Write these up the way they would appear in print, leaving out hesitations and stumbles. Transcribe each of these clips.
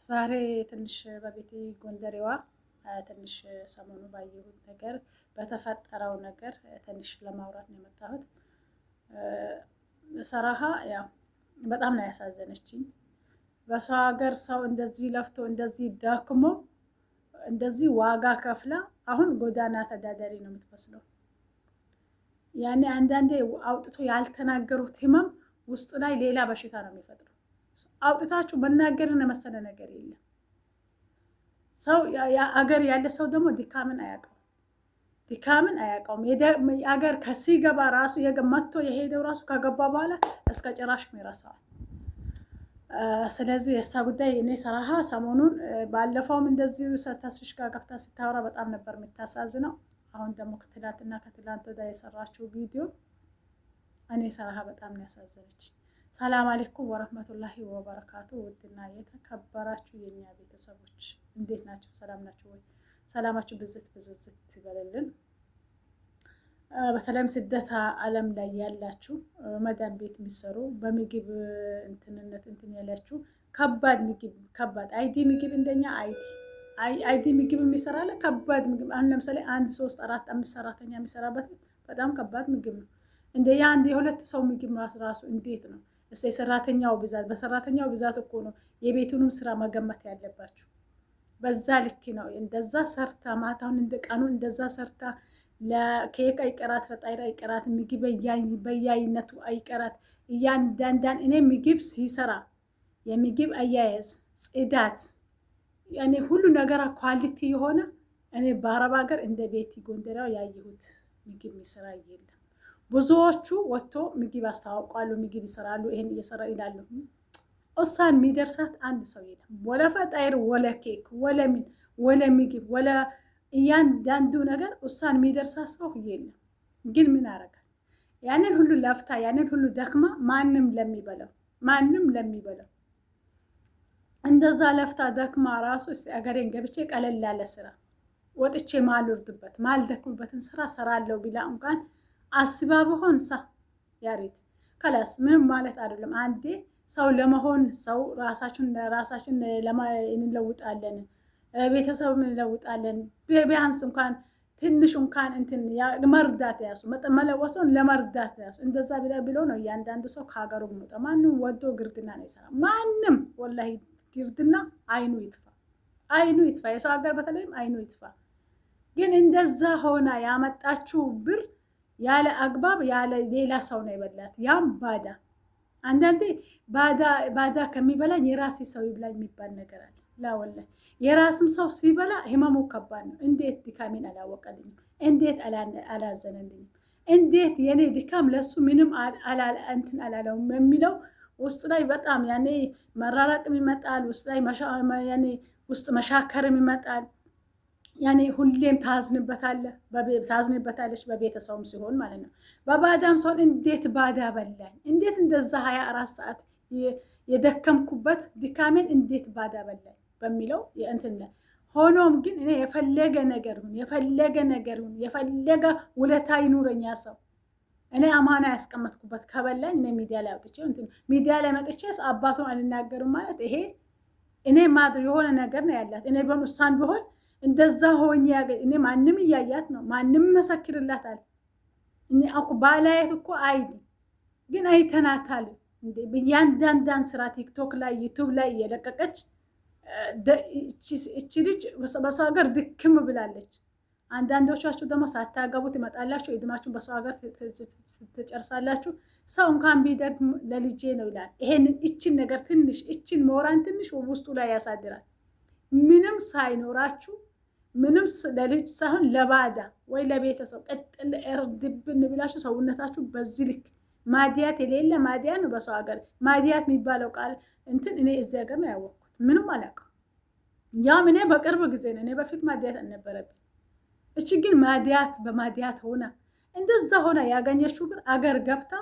ዛሬ ትንሽ በቤቴ ጎንደሬዋ ትንሽ ሰሞኑ ባየሁት ነገር በተፈጠረው ነገር ትንሽ ለማውራት ነው የመጣሁት። ሰራሃ ያው በጣም ነው ያሳዘነችኝ። በሰው ሀገር ሰው እንደዚህ ለፍቶ እንደዚህ ደክሞ እንደዚህ ዋጋ ከፍላ አሁን ጎዳና ተዳዳሪ ነው የምትመስለው። ያኔ አንዳንዴ አውጥቶ ያልተናገሩት ህመም ውስጡ ላይ ሌላ በሽታ ነው የሚፈጥረው። አውጥታችሁ መናገርን የመሰለ ነገር የለም። ሰው አገር ያለ ሰው ደግሞ ድካምን አያውቀውም። ድካምን አያውቀውም። አገር ከሲገባ ራሱ መጥቶ የሄደው ራሱ ከገባ በኋላ እስከ ጭራሽ ይረሳዋል። ስለዚህ የእሳ ጉዳይ እኔ ሰራሃ ሰሞኑን ባለፈውም እንደዚሁ ተስፍሽ ጋር ገብታ ስታወራ በጣም ነበር የምታሳዝነው። አሁን ደግሞ ከትላንትና ከትላንት ወዲያ የሰራችው ቪዲዮ እኔ ሰራሃ በጣም ነው ያሳዘነች። ሰላም አለይኩም ወረህመቱላሂ ወበረካቱ። ውድና የተከበራችሁ የኛ ቤተሰቦች እንዴት ናችሁ? ሰላም ናችሁ ወይ? ሰላማችሁ ብዝት ብዝዝት ይበልልን። በተለይም ስደት ዓለም ላይ ያላችሁ መዳን ቤት የሚሰሩ በምግብ እንትን ያላችሁ ከባድ ምግብ ከባድ አይዲ ምግብ እንደኛ አይዲ ምግብ የሚሰራለ ከባድ ምግብ። አሁን ለምሳሌ 1 3 4 5 ሰራተኛ የሚሰራበት በጣም ከባድ ምግብ ነው። እንደ የአንድ የሁለት ሰው ምግብ ራሱ እንዴት ነው? የሰራተኛው ብዛት በሰራተኛው ብዛት እኮ ነው የቤቱንም ስራ መገመት ያለባችሁ። በዛ ልክ ነው። እንደዛ ሰርታ ማታውን እንደ ቀኑ እንደዛ ሰርታ ለኬክ አይቀራት፣ ፈጣይራ አይቀራት፣ ምግብ በያይነቱ አይቀራት። እያንዳንዳን እኔ ምግብ ሲሰራ የምግብ አያያዝ ጽዳት፣ ያኔ ሁሉ ነገር ኳሊቲ የሆነ እኔ በአረብ ሀገር እንደ ቤቲ ጎንደሬዋ ያየሁት ምግብ የሚሰራ የለም። ብዙዎቹ ወጥቶ ምግብ አስተዋውቃሉ፣ ምግብ ይሰራሉ፣ ይሄን እየሰራ ይላሉ። እሷን የሚደርሳት አንድ ሰው የለም። ወለ ፈጣይር ወለ ኬክ ወለ ምን ወለ ምግብ ወለ እያንዳንዱ ነገር እሷን የሚደርሳት ሰው የለም። ግን ምን አረጋል? ያንን ሁሉ ለፍታ ያንን ሁሉ ደክማ ማንም ለሚበላው እንደዛ ለፍታ ደክማ ራሱ እስቲ አገሬን ገብቼ ቀለል ያለ ስራ ወጥቼ ማልወርድበት ማልደክምበትን ስራ ሰራለሁ ቢላ እንኳን አስባ በሆን ያሬት ከላስ ምንም ማለት አይደለም። አንዴ ሰው ለመሆን ሰው ራሳችን እንለውጣለን፣ ቤተሰብ እንለውጣለን። ቢያንስ እንኳን ትንሽ እንኳን እንትን መርዳት ያሱ መለወሰውን ለመርዳት ያሱ እንደዛ ብሎ ነው እያንዳንዱ ሰው ከሀገሩ የሚወጣ። ማንም ወዶ ግርድና ነው ይሰራ። ማንም ወላሂ ግርድና አይኑ ይጥፋ። የሰው ሀገር በተለይም አይኑ ይጥፋ። ግን እንደዛ ሆና ያመጣችው ብር ያለ አግባብ ያለ ሌላ ሰው ነው ይበላት። ያም ባዳ አንዳንዴ ባዳ ከሚበላኝ የራሴ ሰው ይብላኝ የሚባል ነገር አለ። ላወላሂ የራስም ሰው ሲበላ ህመሙ ከባድ ነው። እንዴት ድካሜን አላወቀልኝም? እንዴት አላዘነልኝም? እንዴት የኔ ድካም ለሱ ምንም እንትን አላለውም የሚለው ውስጥ ላይ በጣም ያኔ መራራቅም ይመጣል። ውስጥ ላይ ያኔ ውስጥ መሻከርም ይመጣል። ያኔ ሁሌም ታዝንበታለች በቤተሰቡም ሲሆን ማለት ነው። በባዳም ሲሆን እንዴት ባዳ በላኝ፣ እንዴት እንደዛ 24 ሰዓት የደከምኩበት ድካሜን እንዴት ባዳ በላኝ በሚለው እንትን ሆኖም ግን እኔ የፈለገ ነገር ሁን የፈለገ ውለታ ይኑረኛ ሰው እኔ አማና ያስቀመጥኩበት ከበላኝ እኔ ሚዲያ ላይ አውጥቼ ሚዲያ ላይ መጥቼ አባቱን አልናገርም ማለት ይሄ እኔ ማድር የሆነ ነገር ነው ያላት። እኔ ቢሆን እሷን ቢሆን እንደዛ ሆኜ እኔ ማንም እያያት ነው፣ ማንም መሰክርላታል። እኔ ባላየት እኮ አይዲ ግን አይተናታል እንዴ በእያንዳንዳን ስራ ቲክቶክ ላይ ዩቱብ ላይ እየለቀቀች እቺ ልጅ በሰው ሀገር ድክም ብላለች። አንዳንዶቻችሁ ደግሞ ሳታገቡት ይመጣላችሁ፣ እድማችሁን በሰው ሀገር ትጨርሳላችሁ። ሰው እንኳን ቢደግም ለልጄ ነው ይላል። ይሄንን እችን ነገር ትንሽ እችን ሞራን ትንሽ ውስጡ ላይ ያሳድራል። ምንም ሳይኖራችሁ ምንም ለልጅ ሳይሆን ለባዳ ወይ ለቤተሰብ ቀጥል እርድብን ብላችሁ ሰውነታችሁ በዚህ ልክ ማዲያት የሌለ ማዲያ ነው። በሰው ሀገር ማዲያት የሚባለው ቃል እንትን እኔ እዚህ ሀገር ነው ያወቅኩት። ምንም አላውቅም። ያም እኔ በቅርብ ጊዜ ነው። እኔ በፊት ማዲያት አልነበረብኝ። እቺ ግን ማዲያት በማዲያት ሆና እንደዛ ሆና ያገኘችው ግን አገር ገብታ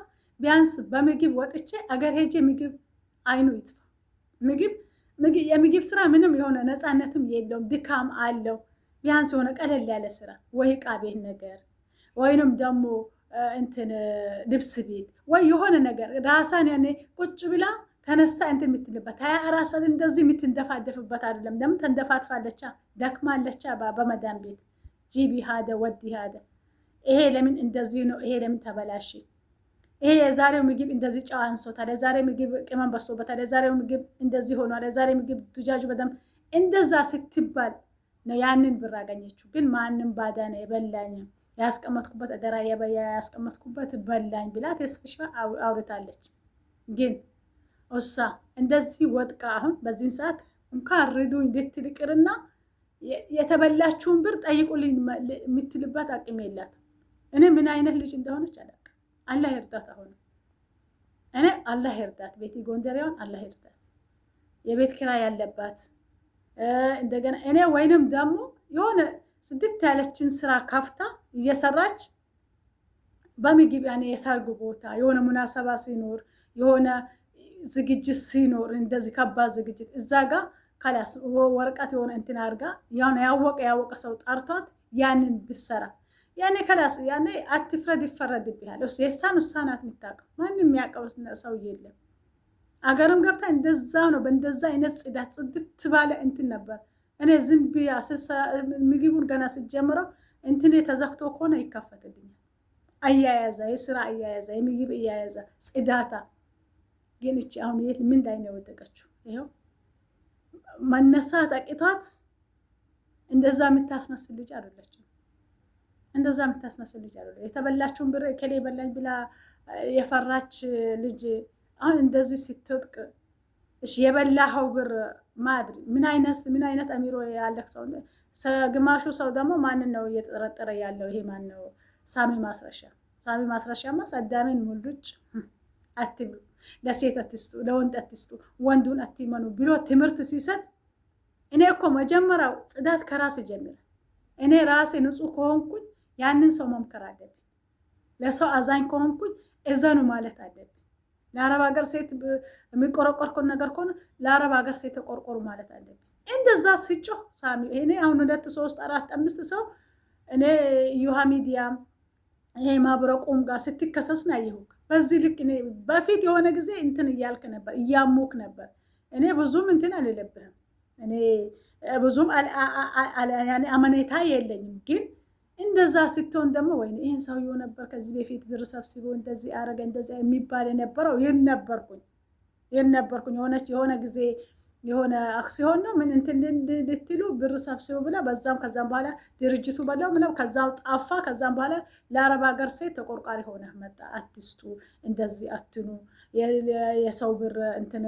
ቢያንስ በምግብ ወጥቼ አገር ሄጄ ምግብ አይኑ ይጥፋ። የምግብ ስራ ምንም የሆነ ነፃነትም የለውም፣ ድካም አለው። ቢያንስ የሆነ ቀለል ያለ ስራ ወይ ዕቃ ቤት ነገር ወይንም ደግሞ እንትን ልብስ ቤት ወይ የሆነ ነገር ራሳን ያኔ ቁጭ ብላ ተነስታ እንትን የምትልበት 24 ሰዓት እንደዚህ የምትንደፋደፍበት አይደለም። ለምን ተንደፋትፋለቻ፣ ደክማለቻ በመዳን ቤት ጂቢ ሀደ ወዲ ሀደ። ይሄ ለምን እንደዚህ ነው? ይሄ ለምን ተበላሽ? ይሄ የዛሬው ምግብ እንደዚህ ጨው አንሶታል፣ የዛሬ ምግብ ቅመም በዝቶበታል፣ የዛሬው ምግብ እንደዚህ ሆኗል፣ የዛሬ ምግብ ዱጃጁ በደም እንደዛ ስትባል ነው ያንን ብር አገኘችው። ግን ማንም ባዳ ነው የበላኝ ያስቀመጥኩበት አደራ ያስቀመጥኩበት በላኝ ብላ ተስፍሻ አውርታለች። ግን እሷ እንደዚህ ወጥቃ አሁን በዚህን ሰዓት እንኳን ርዱኝ ልትል ይቅርና የተበላችውን ብር ጠይቁልኝ የምትልባት አቅም የላትም። እኔ ምን አይነት ልጅ እንደሆነች አላውቅም። አላህ ይርዳት። አሁን እኔ አላህ ይርዳት፣ ቤቲ ጎንደሬዋን አላህ ይርዳት። የቤት ኪራይ ያለባት እንደገና እኔ ወይንም ደግሞ የሆነ ስድት ያለችን ስራ ካፍታ እየሰራች በምግብ ያኔ የሰርግ ቦታ የሆነ ሙናሰባ ሲኖር የሆነ ዝግጅት ሲኖር እንደዚህ ከባድ ዝግጅት እዛ ጋር ካላስ ወረቀት የሆነ እንትን አድርጋ ያወቀ ሰው ጠርቷት ያንን ብሰራ ያኔ ካላስ ያኔ አትፍረድ ይፈረድብሃል። የሳን ውሳናት የምታውቀው ማንም የሚያውቀው ሰው የለም። አገርም ገብታ እንደዛው ነው። በእንደዛ አይነት ጽድት ባለ እንትን ነበር። እኔ ዝም ብያ ምግቡን ገና ስጀምረው እንትን ተዘግቶ ከሆነ ይከፈትልኛል። አያያዛ የስራ አያያዛ የምግብ አያያዛ ጽዳታ ግን እቺ አሁን የት ምን ላይ ነው የወደቀችው? ይሄው መነሳት አቅቷት እንደዛ የምታስመስል ልጅ አይደለችም። እንደዛ የምታስመስል ልጅ አይደለች። የተበላችውን ብር ከሌ በላኝ ብላ የፈራች ልጅ አሁን እንደዚህ ስትወድቅ እሺ የበላኸው ብር ማድሪ ምን አይነት አሚሮ ያለክ ሰው። ግማሹ ሰው ደግሞ ማንን ነው እየተጠረጠረ ያለው? ይሄ ማን ነው? ሳሚ ማስረሻማ ሰዳሜን ሙሉጭ አትብሉ፣ ለሴት አትስጡ፣ ለወንድ አትስጡ፣ ወንዱን አትመኑ ብሎ ትምህርት ሲሰጥ እኔ እኮ መጀመሪያው ጽዳት ከራስ ይጀምራል። እኔ ራሴ ንጹህ ከሆንኩኝ ያንን ሰው መምከር አለብኝ። ለሰው አዛኝ ከሆንኩኝ እዘኑ ማለት አለብኝ። ለአረብ ሀገር ሴት የሚቆረቆር ነገር ከሆነ ለአረብ ሀገር ሴት ተቆርቆሩ ማለት አለብኝ። እንደዛ ስጮህ ሳሚ እኔ አሁን 2 3 4 5 ሰው እኔ ዩሃ ሚዲያ ይሄ ማብረቁም ጋር ስትከሰስ ነው ያየሁት። በዚህ ልክ እኔ በፊት የሆነ ጊዜ እንትን እያልክ ነበር እያሙክ ነበር። እኔ ብዙም እንትን አልልብህም። እኔ ብዙም አመኔታ የለኝም። ግን እንደዛ ስትሆን ደግሞ ወይ ይሄን ሰውዬው ነበር ከዚህ በፊት ብር ሰብስቦ እንደዚህ አረገ እንደዚህ የሚባል የነበረው ይሄን ነበርኩኝ የሆነ ጊዜ የሆነ አክሲዮን ነው ምን እንትን ልትሉ ብር ሰብስቦ ብላ በዛም ከዛም በኋላ ድርጅቱ በላው ምለው ከዛው ጣፋ። ከዛም በኋላ ለአረብ ሀገር ሴት ተቆርቋሪ ሆነ መጣ። አትስጡ፣ እንደዚህ አትኑ፣ የሰው ብር እንትን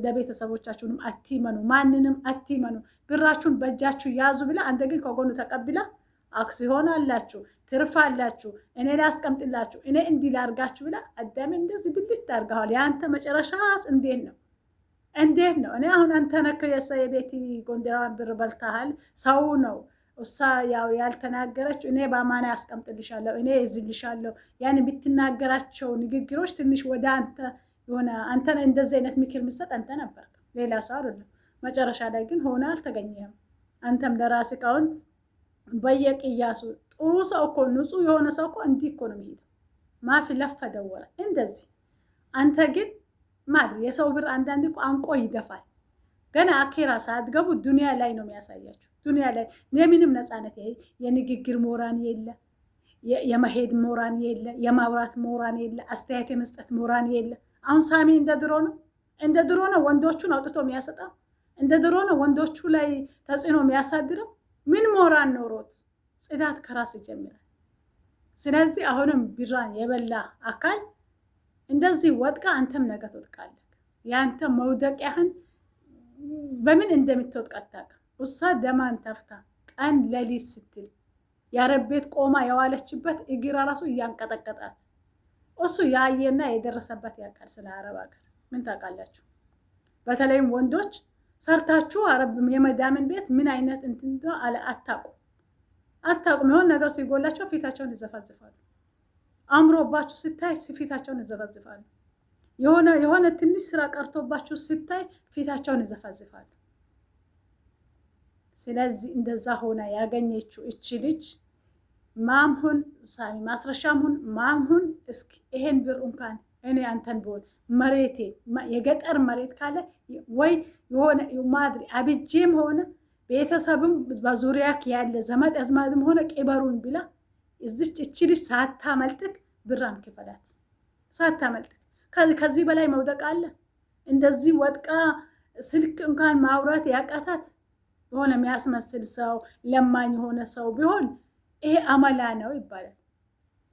ለቤተሰቦቻችሁንም አትመኑ፣ ማንንም አትመኑ፣ ብራችሁን በእጃችሁ ያዙ ብላ አንተ ግን ከጎኑ ተቀብላ አክሲዮን አላችሁ ትርፍ አላችሁ እኔ ላስቀምጥላችሁ እኔ እንዲህ ላርጋችሁ ብላ አዳሜ እንደዚህ ብልት ታርጋዋል። ያንተ መጨረሻስ እንዴት ነው? እንዴት ነው? እኔ አሁን አንተ ነክ የቤቲ ጎንደራን ብር በልታሃል። ሰው ነው እሷ ያው ያልተናገረች እኔ በአማና ያስቀምጥልሻለሁ እኔ እዝልሻለሁ። ያን የምትናገራቸው ንግግሮች ትንሽ ወደ አንተ የሆነ አንተ እንደዚህ አይነት ምክር ምሰጥ አንተ ነበር፣ ሌላ ሰው አይደለም። መጨረሻ ላይ ግን ሆነ አልተገኘህም። አንተም ለራስህ አሁን በየቅያሱ ጥሩ ሰው እኮ ንጹህ የሆነ ሰው እኮ እንዲህ እኮ ነው የሚሄደው። ማፊ ለፈ ደወረ እንደዚህ። አንተ ግን ማድሪ የሰው ብር አንዳንድ እኮ አንቆ ይደፋል። ገና አኬራ ሳትገቡ ዱንያ ላይ ነው የሚያሳያችሁ። ዱንያ ላይ የምንም ነፃነት የንግግር ሞራን የለ፣ የመሄድ ሞራን የለ፣ የማውራት ሞራን የለ፣ አስተያየት የመስጠት ሞራን የለ። አሁን ሳሚ እንደ ድሮ ነው ወንዶቹን አውጥቶ የሚያሰጣው። እንደ ድሮ ነው ወንዶቹ ላይ ተጽዕኖ የሚያሳድረው። ምን ሞራን ኖሮት? ጽዳት ከራስ ይጀምራል። ስለዚህ አሁንም ቢራን የበላ አካል እንደዚህ ወጥቃ አንተም ነገ ትወጥቃለህ። የአንተ መውደቂያህን በምን እንደምትወጥቅ አታውቅም። እሷ ደማን ተፍታ ቀን ለሊት ስትል የአረብ ቤት ቆማ የዋለችበት እግራ ራሱ እያንቀጠቀጣት እሱ ያየና የደረሰበት ያውቃል። ስለ አረብ ሀገር ምን ታውቃላችሁ? በተለይም ወንዶች ሰርታችሁ አረብ የመዳምን ቤት ምን አይነት እንትን አለ አታውቁም። የሆነ ነገር ሲጎላቸው ፊታቸውን ይዘፈዝፋሉ። አምሮባችሁ ስታይ ፊታቸውን ይዘፈዝፋሉ። የሆነ ትንሽ ስራ ቀርቶባችሁ ስታይ ፊታቸውን ይዘፈዝፋሉ። ስለዚህ እንደዛ ሆና ያገኘችው እቺ ልጅ ማምሁን ሳሚ ማስረሻምሁን ማምሁን እስኪ ይሄን ብር እንኳን እኔ አንተን ቢሆን መሬቴ የገጠር መሬት ካለ ወይ የሆነ ማድሪ አብጄም ሆነ ቤተሰብም በዙሪያ ያለ ዘመድ አዝማድም ሆነ ቅበሩኝ ብላ እዚች እቺ ልጅ ሳታመልጥክ ብራን ክፈላት። ሳታመልጥክ ከዚህ በላይ መውደቅ አለ? እንደዚህ ወድቃ ስልክ እንኳን ማውራት ያቃታት የሆነ የሚያስመስል ሰው ለማኝ የሆነ ሰው ቢሆን ይሄ አመላ ነው ይባላል።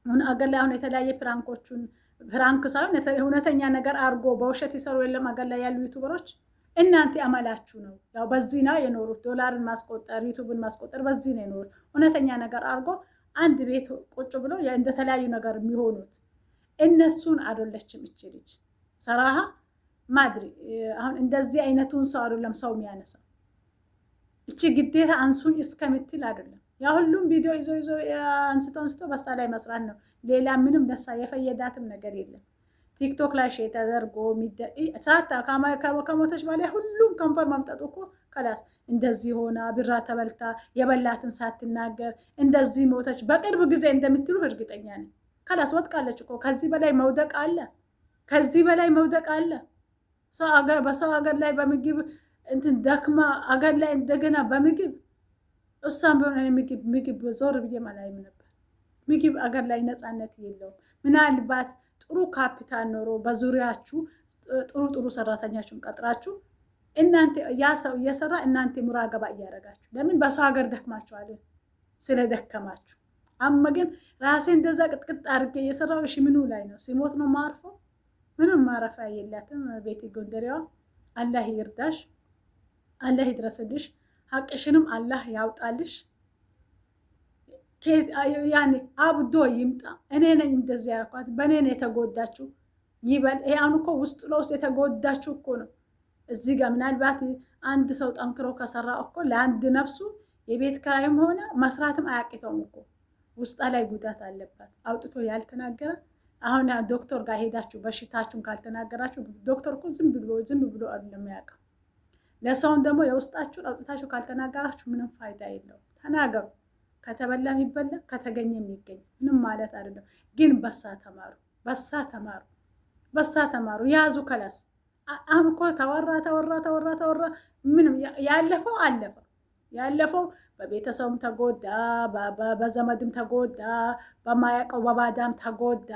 አሁን አገር ላይ አሁን የተለያየ ፕራንኮቹን ፕራንክ ሳይሆን እውነተኛ ነገር አድርጎ በውሸት ይሰሩ የለም አገር ላይ ያሉ ዩቱበሮች። እናንተ አመላችሁ ነው። ያው በዚህ ነው የኖሩት። ዶላርን ማስቆጠር ዩቱብን ማስቆጠር በዚህ ነው የኖሩት። እውነተኛ ነገር አድርጎ አንድ ቤት ቁጭ ብሎ እንደተለያዩ ነገር የሚሆኑት እነሱን አይደለችም እቺ ልጅ ሰራሃ ማድሪ። አሁን እንደዚህ አይነቱን ሰው አይደለም ሰው የሚያነሳው። እቺ ግዴታ አንሱኝ እስከምትል አይደለም። ያ ሁሉም ቪዲዮ ይዞ አንስቶ በሳ ላይ መስራት ነው። ሌላ ምንም ለሳ የፈየዳትም ነገር የለም። ቲክቶክ ላይ ሼር ተደርጎ ሳታ ከሞተች በላይ ሁሉም ከንፈር መምጠጡ እኮ ከላስ እንደዚህ ሆና ብራ ተበልታ የበላትን ሳትናገር እንደዚህ ሞተች። በቅርብ ጊዜ እንደምትሉ እርግጠኛ ነኝ። ከላስ ወጥቃለች እኮ። ከዚህ በላይ መውደቅ አለ? ከዚህ በላይ መውደቅ አለ? በሰው ሀገር ላይ በምግብ እንትን ደክማ አገር ላይ እንደገና በምግብ እሷም ቢሆን ምግብ ዞር ብዬ አላይም ነበር። ምግብ አገር ላይ ነፃነት የለውም። ምናልባት ጥሩ ካፒታል ኖሮ በዙሪያችሁ ጥሩ ሰራተኛችሁን ቀጥራችሁ እናንተ ያ ሰው እየሰራ እናንተ ሙራገባ እያደረጋችሁ ለምን በሰው ሀገር ደክማችኋል? ስለደከማችሁ። አማ ግን ራሴ እንደዛ ቅጥቅጥ አድርጌ እየሰራው እሺ ምኑ ላይ ነው? ሲሞት ነው ማርፎ? ምንም ማረፊያ የላትም። ቤቲ ጎንደሬዋ አላህ ይርዳሽ፣ አላህ ይድረስልሽ፣ ሀቅሽንም አላህ ያውጣልሽ። ያኔ አብዶ ይምጣ። እኔ ነኝ እንደዚህ ያልኳት፣ በእኔ ነው የተጎዳችው ይበል። ያን እኮ ውስጥ ለውስጥ የተጎዳችው እኮ ነው። እዚህ ጋር ምናልባት አንድ ሰው ጠንክሮ ከሰራ እኮ ለአንድ ነፍሱ የቤት ኪራይም ሆነ መስራትም አያቅተውም እኮ። ውስጣ ላይ ጉዳት አለባት አውጥቶ ያልተናገረ። አሁን ዶክተር ጋር ሄዳችሁ በሽታችሁን ካልተናገራችሁ ዶክተር እኮ ዝም ብሎ አይደለም ያውቃል። ለሰውን ደግሞ የውስጣችሁን አውጥታችሁ ካልተናገራችሁ ምንም ፋይዳ የለውም። ተናገሩ። ከተበላ የሚበላ ከተገኘ የሚገኝ ምንም ማለት አይደለም። ግን በሳ ተማሩ ያዙ ከላስ። አሁን እኮ ተወራ ምንም ያለፈው አለፈ። ያለፈው በቤተሰቡም ተጎዳ፣ በዘመድም ተጎዳ፣ በማያውቀው በባዳም ተጎዳ።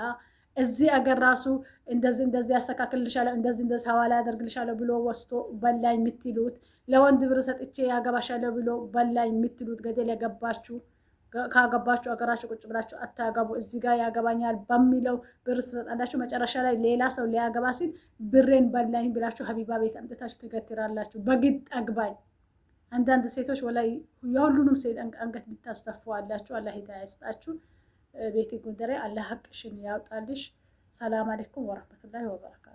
እዚህ አገር ራሱ እንደዚህ ያስተካክልልሻለሁ እንደዚህ ሐዋላ ያደርግልሻለሁ ብሎ ወስቶ በላኝ የምትሉት፣ ለወንድ ብር ሰጥቼ ያገባሻለሁ ብሎ በላኝ የምትሉት፣ ገደል ያገባችሁ ካገባችሁ አገራችሁ ቁጭ ብላችሁ አታገቡ። እዚህ ጋር ያገባኛል በሚለው ብር ትሰጣላችሁ። መጨረሻ ላይ ሌላ ሰው ሊያገባ ሲል ብሬን በላኝ ብላችሁ ሀቢባ ቤት አምጥታችሁ ትገትራላችሁ። በግድ አግባኝ። አንዳንድ ሴቶች ወላይ የሁሉንም ሴት አንገት ብታስተፋዋላችሁ። አላህ ሂዳያ ይስጣችሁ። ቤቲ ጎንደሬ አላህ ሀቅሽን ያውጣልሽ። ሰላም አለይኩም ወራህመቱላሂ ወበረካቱ።